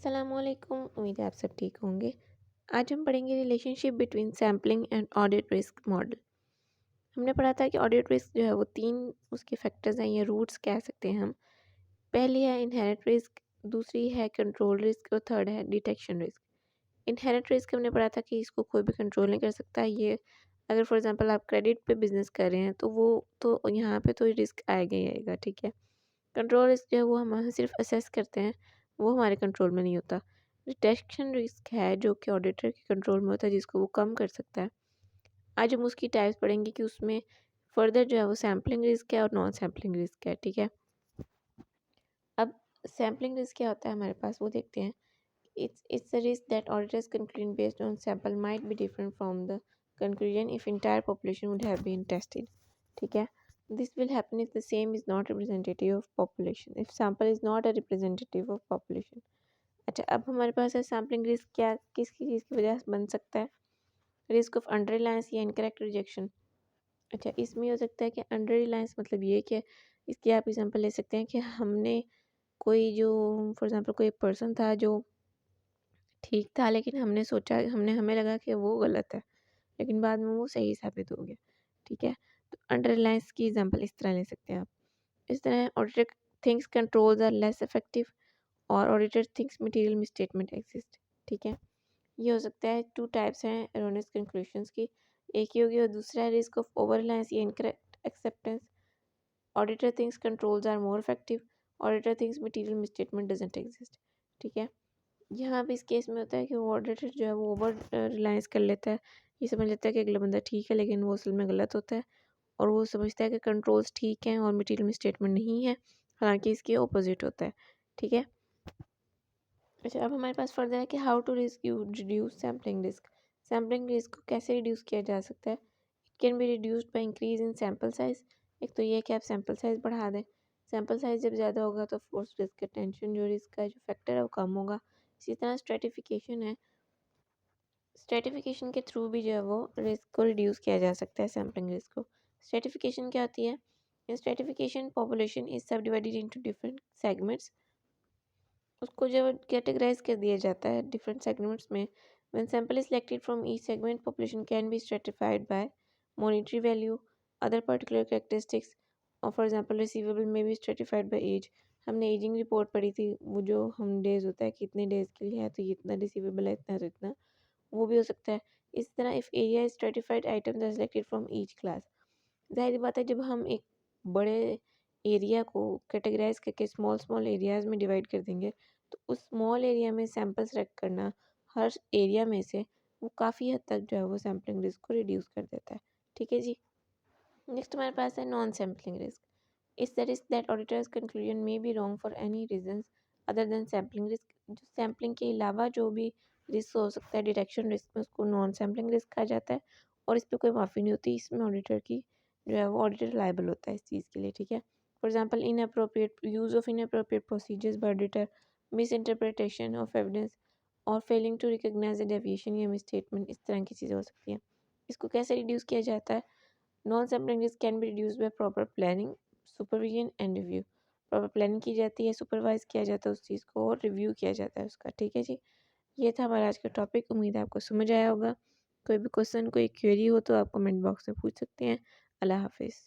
अस्सलामुअलैकुम। उम्मीद है आप सब ठीक होंगे। आज हम पढ़ेंगे relationship between sampling and audit risk model. हमने पढ़ा था कि ऑडिट रिस्क जो है वो 3 उसके फैक्टर्स हैं या रूट्स कह सकते हैं हम। पहली है इनहेरेंट रिस्क, दूसरी है कंट्रोल रिस्क और थर्ड है डिटेक्शन रिस्क। इनहेरेंट रिस्क हमने पढ़ा था कि इसको कोई भी कंट्रोल नहीं कर सकता। ये अगर फॉर एग्जांपल आप क्रेडिट पे बिज़नेस कर रहे हैं तो वो तो यहाँ पे तो रिस्क आएगा ही आएगा, ठीक है। कंट्रोल रिस्क जो है वो हम सिर्फ असेस करते हैं, वो हमारे कंट्रोल में नहीं होता। डिटेक्शन रिस्क है जो कि ऑडिटर के कंट्रोल में होता है, जिसको वो कम कर सकता है। आज हम उसकी टाइप्स पढ़ेंगे कि उसमें फर्दर जो है वो सैम्पलिंग रिस्क है और नॉन सैम्पलिंग रिस्क है, ठीक है। अब सैम्पलिंग रिस्क क्या होता है हमारे पास, वो देखते हैं। It's a risk that auditors conclusion based on sample might be different from the conclusion if entire population would have been tested, ठीक है। This will happen if the same is not representative of population, if sample is not a representative of population। अच्छा, अब हमारे पास है sampling risk, क्या किसकी चीज़ की वजह से बन सकता है। रिस्क ऑफ अंडर रिलायंस या इनकरेक्ट रिजेक्शन। अच्छा, इसमें हो सकता है कि अंडर रिलायंस मतलब ये कि इसकी आप एग्जांपल ले सकते हैं कि हमने कोई जो फॉर एग्जांपल कोई पर्सन था जो ठीक था, लेकिन हमने सोचा हमें लगा कि वो गलत है, लेकिन बाद में वो सही साबित हो गया, ठीक है। तो अंडर रिलायंस की एग्जांपल इस तरह ले सकते हैं आप। इस तरह auditor thinks controls are less effective और auditor thinks material misstatement exist, ठीक है। ये हो सकता है। 2 टाइप्स हैं एरोनियस कंक्लूजन्स की, एक ही होगी और दूसरा है रिस्क ऑफ ओवर रिलायंस या incorrect acceptance. Auditor thinks controls are more effective, auditor thinks material misstatement doesn't exist, ठीक है। यहाँ पे इस केस में होता है कि वो ऑडिटर जो है वो ओवर रिलायंस कर लेता है। ये समझ लेता है कि अगला बंदा ठीक है, लेकिन वो असल में गलत होता है। और वो समझता है कि कंट्रोल्स ठीक हैं और मटेरियल मिसस्टेटमेंट नहीं है, हालांकि इसके ऑपोजिट होता है, ठीक है। अच्छा, अब हमारे पास फर्दर है कि how to reduce sampling risk. Sampling risk को कैसे रिड्यूस किया जा सकता है। It can be reduced by increase in sample size. एक तो ये है कि आप सैम्पल साइज बढ़ा दें। सैम्पल साइज जब ज़्यादा होगा तो फोर्स रिस्क का टेंशन जो रिस्क का जो फैक्टर है वो कम होगा। इसी तरह स्ट्रेटिफिकेशन है, स्ट्रेटिफिकेशन के थ्रू भी जो है वो रिस्क को रिड्यूस किया जा सकता है, सैम्पलिंग रिस्क को। स्ट्रेटिफिकेशन क्या होती है। In stratification population is subdivided into different segments. उसको जब कैटेगराइज कर दिया जाता है डिफरेंट सेगमेंट्स में। When sample is selected from each segment, population can be stratified by monetary value, other particular characteristics, और फॉर एग्जांपल रिसीवेबल में be stratified by age. हमने एजिंग रिपोर्ट पढ़ी थी, वो जो हम डेज होता है कि इतने डेज के लिए है तो ये इतना रिसीवेबल है, इतना तो इतना, वो भी हो सकता है। इस तरह if area is stratified items are selected from each class. ज़ाहिर बात है, जब हम एक बड़े एरिया को कैटेगराइज करके स्मॉल स्मॉल एरियाज में डिवाइड कर देंगे, तो उस स्मॉल एरिया में सैंपल सेलेक्ट करना हर एरिया में से, वो काफ़ी हद तक जो है वो सैम्पलिंग रिस्क को रिड्यूस कर देता है, ठीक है जी। नेक्स्ट हमारे पास है नॉन सैम्पलिंग रिस्क। इस the risk that auditors conclusion may be wrong for any reasons other than sampling risk. जो सैम्पलिंग के अलावा जो भी रिस्क हो सकता है डिटेक्शन रिस्क में, उसको नॉन सैम्पलिंग रिस्क कहा जाता है। और इस पर कोई माफ़ी नहीं होती, इसमें ऑडिटर की जो है वो ऑडिटर लायबल होता है इस चीज़ के लिए, ठीक है। For example inappropriate use of inappropriate procedures by auditor, misinterpretation of evidence और failing to recognise the deviation या मिस स्टेटमेंट, इस तरह की चीज़ें हो सकती हैं। इसको कैसे रिड्यूस किया जाता है। Non sampling risk can be reduce by proper planning, supervision and review. Proper planning की जाती है, सुपरवाइज किया जाता है उस चीज़ को और रिव्यू किया जाता है उसका, ठीक है जी। ये था हमारा आज का टॉपिक, उम्मीद है आपको समझ आया होगा। कोई भी क्वेश्चन कोई क्वेरी हो तो आप कमेंट बॉक्स में पूछ सकते हैं। अल्लाह हाफिज़।